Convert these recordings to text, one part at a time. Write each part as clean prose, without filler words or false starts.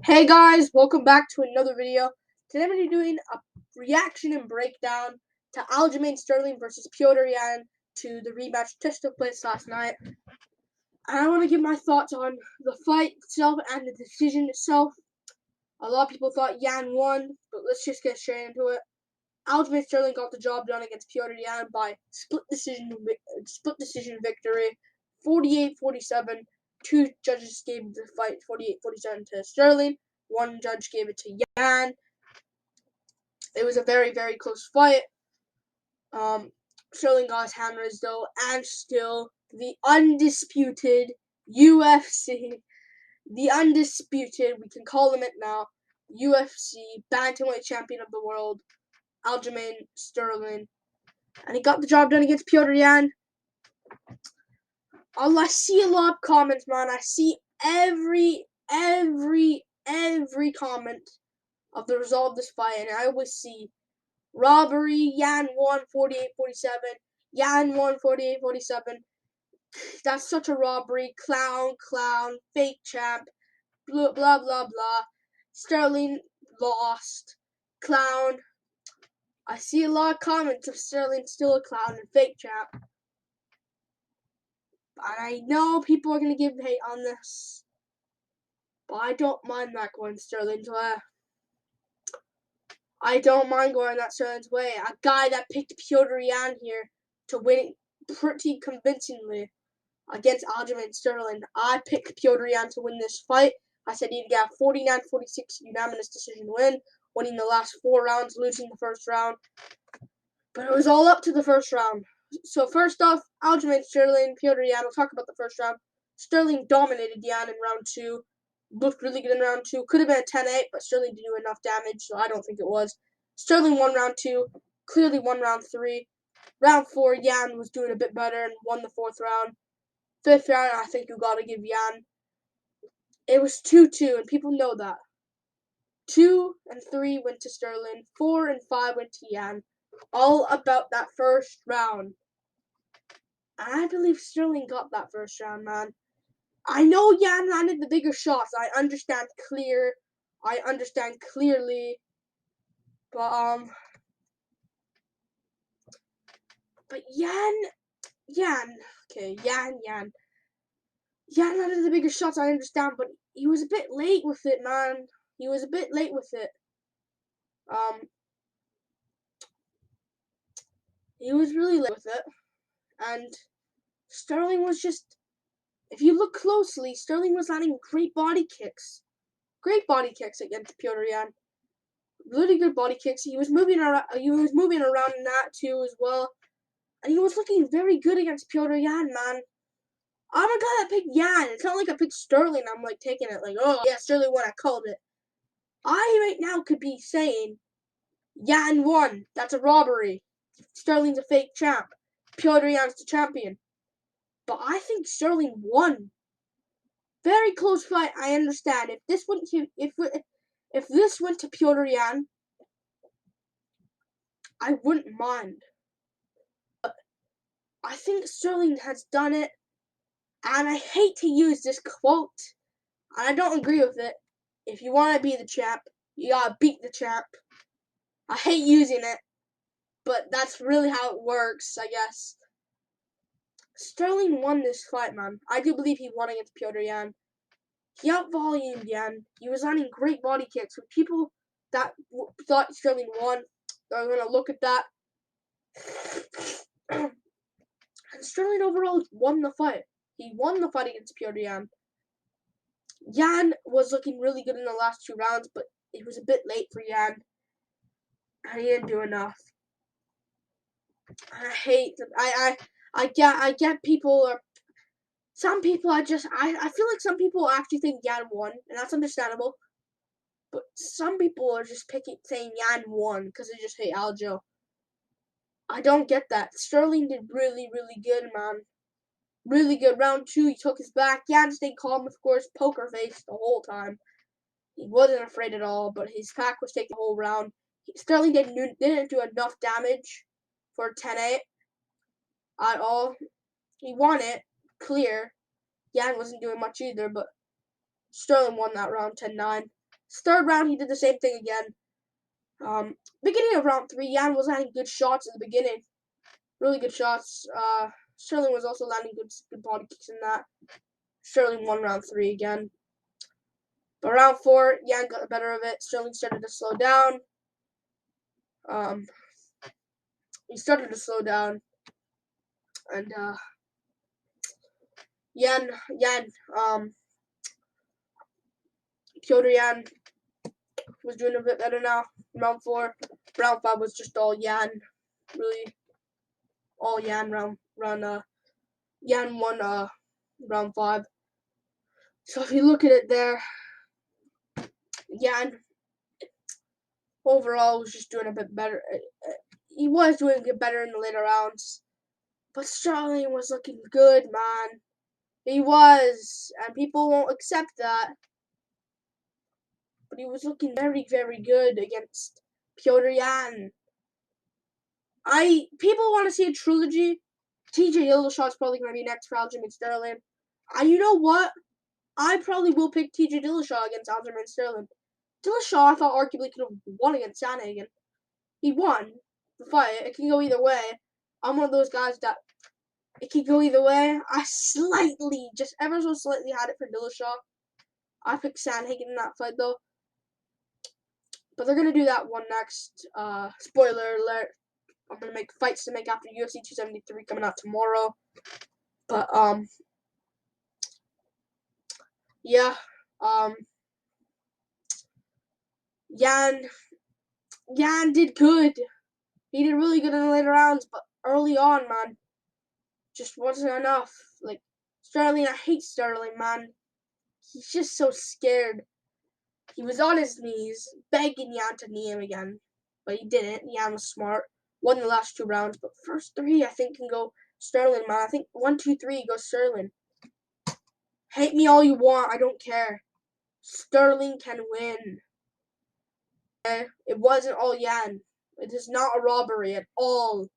Hey guys, welcome back to another video. Today I'm going to be doing a reaction and breakdown to Aljamain Sterling versus Petr to the rematch that took place last night. And I want to give my thoughts on the fight itself and the decision itself. A lot of people thought Jan won, but let's just get straight into it. Aljamain Sterling got the job done against Petr by split decision victory, 48-47. Two judges gave the fight 48-47 to Sterling. One judge gave it to Jan. It was a very, very close fight. Sterling got his hammers though, and still the undisputed UFC, we can call him it now, UFC bantamweight champion of the world, Aljamain Sterling, and he got the job done against Petr Yan. I see a lot of comments, man. I see every comment of the result of this fight, and I always see robbery, Yan won 48-47, Yan won 48-47. That's such a robbery, clown, fake champ, blah, blah, blah, blah. Sterling lost, clown. I see a lot of comments of Sterling still a clown and fake champ. And I know people are going to give hate on this, but I don't mind that going Sterling's way. I don't mind going that Sterling's way. A guy that picked Petr Yan here to win pretty convincingly against Aljamain Sterling. I picked Petr Yan to win this fight. I said he'd get a 49-46 unanimous decision win, winning the last 4 rounds, losing the first round. But it was all up to the first round. So first off, Aljamain Sterling, Petr Yan. We'll talk about the first round. Sterling dominated Yan in round 2. Looked really good in round 2. Could have been a 10-8, but Sterling didn't do enough damage, so I don't think it was. Sterling won round 2. Clearly won round 3. Round 4, Yan was doing a bit better and won the 4th round. 5th round, I think you gotta give Yan. It was 2-2, and people know that. 2 and 3 went to Sterling. 4 and 5 went to Yan. All about that first round. And I believe Sterling got that first round, man. I know Yan landed the bigger shots. I understand clearly. But Yan landed the bigger shots, I understand, but he was a bit late with it, man. He was a bit late with it. He was really late with it. And Sterling was just, if you look closely, Sterling was landing great body kicks. Great body kicks against Petr Yan. Really good body kicks. He was moving around in that too as well. And he was looking very good against Petr Yan, man. I'm a guy that picked Yan. It's not like I picked Sterling. I'm like taking it like, oh yeah, Sterling won. I called it. I right now could be saying Yan won. That's a robbery. Sterling's a fake champ. Petr Yan's the champion. But I think Sterling won. Very close fight. I understand. If this went to Petr Yan, I wouldn't mind. But I think Sterling has done it. And I hate to use this quote, and I don't agree with it. If you want to be the champ, you gotta beat the champ. I hate using it, but that's really how it works, I guess. Sterling won this fight, man. I do believe he won against Petr Yan. He out-volumed Yan. He was landing great body kicks. So people that thought Sterling won are going to look at that. And Sterling overall won the fight. He won the fight against Petr Yan. Yan was looking really good in the last 2 rounds, but it was a bit late for Yan. And he didn't do enough. And I hate that. I get people are. Some people I feel like some people actually think Yan won, and that's understandable. But some people are just saying Yan won because they just hate Aljo. I don't get that. Sterling did really, really good, man. Really good. Round 2, he took his back. Yan stayed calm, of course, poker face the whole time. He wasn't afraid at all, but his back was taking the whole round. Sterling didn't do enough damage for 10-8 at all. He won it, clear. Yan wasn't doing much either, but Sterling won that round 10-9. Third round, he did the same thing again. Beginning of round 3, Yan was landing good shots in the beginning. Really good shots. Sterling was also landing good body kicks in that. Sterling won round 3 again. But round 4, Yan got the better of it. Sterling started to slow down. He started to slow down. And, Petr Yan was doing a bit better now. Round 4. Round 5 was just all Yan. Really, all Yan Yan won round 5. So if you look at it there, Yan overall was just doing a bit better. He was doing a bit better in the later rounds. But Sterling was looking good, man. He was. And people won't accept that. But he was looking very, very good against Petr Yan. People want to see a trilogy. TJ Dillashaw's probably going to be next for Aljamain Sterling. And you know what? I probably will pick TJ Dillashaw against Aljamain Sterling. Dillashaw, I thought, arguably could have won against Sandhagen. He won the fight. It can go either way. I'm one of those guys that it can go either way. I slightly, just ever so slightly, had it for Dillashaw. I picked Sandhagen in that fight, though. But they're going to do that one next. Spoiler alert. I'm going to make fights to make after UFC 273 coming out tomorrow. But, yeah. Yan did good. He did really good in the later rounds, but early on, man, just wasn't enough. Like, Sterling, I hate Sterling, man. He's just so scared. He was on his knees, begging Yan to knee him again, but he didn't. Yan was smart. Won the last 2 rounds, but first 3, I think, can go Sterling, man. I think 1, 2, 3 goes Sterling. Hate me all you want. I don't care. Sterling can win. It wasn't all Yan. It is not a robbery at all.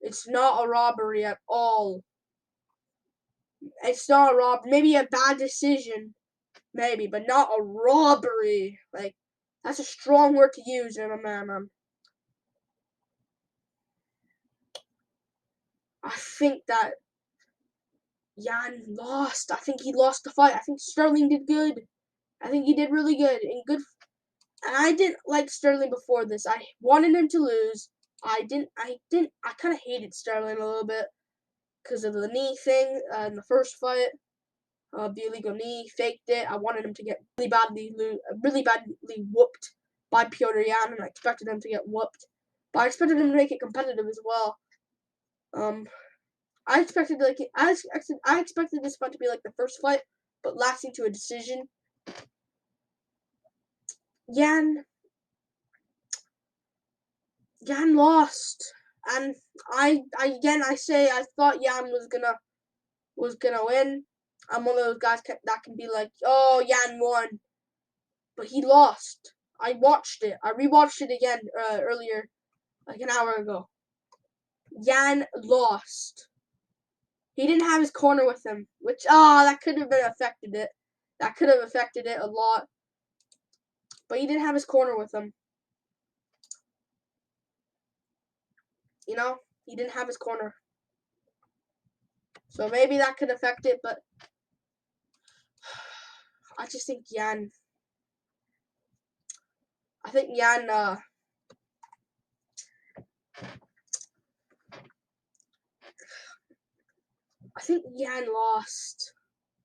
It's not a robbery at all. It's not a robbery. Maybe a bad decision. Maybe, but not a robbery. Like, that's a strong word to use, man. I think that Yan lost. I think he lost the fight. I think Sterling did good. I think he did really good. And I didn't like Sterling before this. I wanted him to lose. I kind of hated Sterling a little bit because of the knee thing in the first fight. The illegal knee, faked it. I wanted him to get really badly whooped by Petr Yan, and I expected him to get whooped. But I expected him to make it competitive as well. I expected this fight to be like the first fight, but lasting to a decision. Yan lost, and I thought Yan was gonna win. I'm one of those guys that can be like, oh, Yan won, but he lost. I watched it. I rewatched it again earlier, like an hour ago. Yan lost. He didn't have his corner with him, which that could have affected it. That could have affected it a lot. But he didn't have his corner with him. You know, he didn't have his corner. So maybe that could affect it, but I just think Yan. I think Yan lost.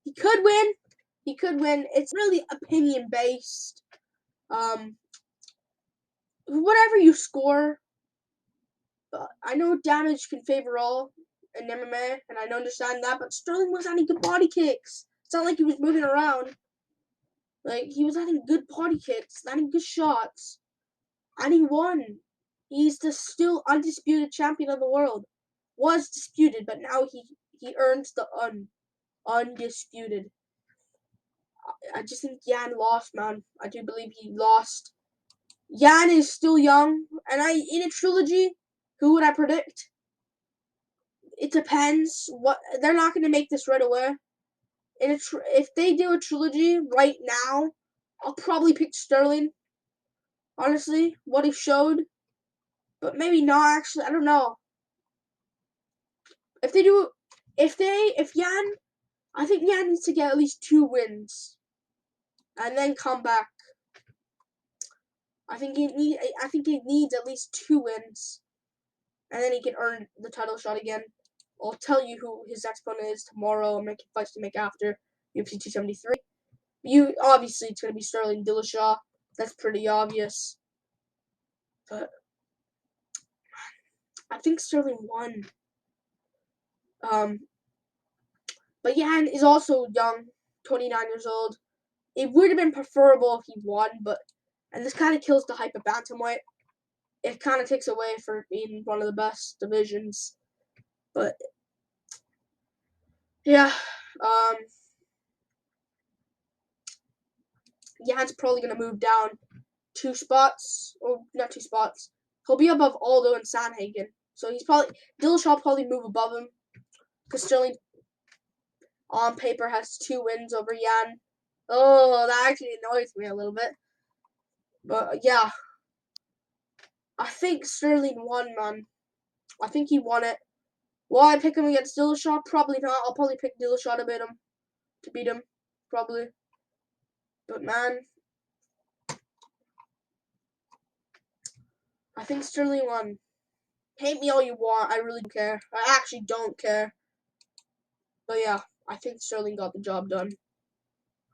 He could win. It's really opinion based. Whatever you score. But I know damage can favor all in MMA, and I understand that. But Sterling was landing good body kicks. It's not like he was moving around. Like, he was landing good body kicks, landing good shots, and he won. He's the still undisputed champion of the world. Was disputed, but now he earns the undisputed. I just think Yan lost, man. I do believe he lost. Yan is still young, and in a trilogy, who would I predict? It depends. They're not going to make this right away. If they do a trilogy right now, I'll probably pick Sterling. Honestly, what he showed, but maybe not. Actually, I don't know. If Jan, I think Jan needs to get at least 2 wins, and then come back. I think he needs at least 2 wins, and then he can earn the title shot again. I'll tell you who his next opponent is tomorrow. I'm making fights to make after UFC 273. Obviously it's gonna be Sterling Dillashaw. That's pretty obvious. But I think Sterling won. But Yan is also young, 29 years old. It would have been preferable if he won, and this kind of kills the hype of bantamweight. It kind of takes away from being one of the best divisions. But yeah, Jan's probably gonna move down 2 spots, or not 2 spots. He'll be above Aldo and Sanhagen, so Dillashaw will probably move above him because Sterling on paper has 2 wins over Yan. Oh, that actually annoys me a little bit. But yeah, I think Sterling won, man. I think he won it. Will I pick him against Dillashaw? Probably not. I'll probably pick Dillashaw to beat him, probably. But man, I think Sterling won. Hate me all you want. I really don't care. I actually don't care. But yeah, I think Sterling got the job done.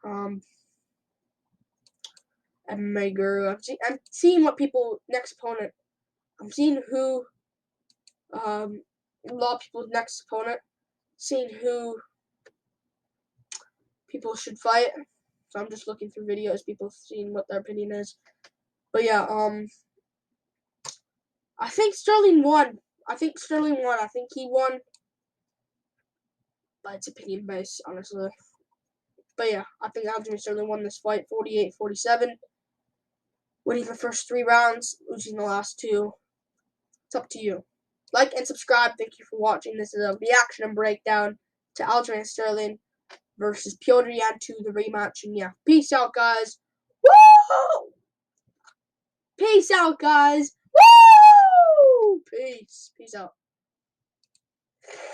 And Meguru. I'm seeing what people next opponent. I'm seeing who. A lot of people's next opponent. Seeing who people should fight. So I'm just looking through videos, people seeing what their opinion is. But yeah, I think Sterling won. I think he won. But it's opinion based, honestly. But yeah, I think Aljamain Sterling won this fight 48-47. Winning the first 3 rounds, losing the last 2. It's up to you. Like and subscribe. Thank you for watching. This is a reaction and breakdown to Aljamain Sterling versus Petr Yan 2, the rematch. And yeah, peace out, guys. Woo! Peace out, guys. Woo! Peace. Peace out.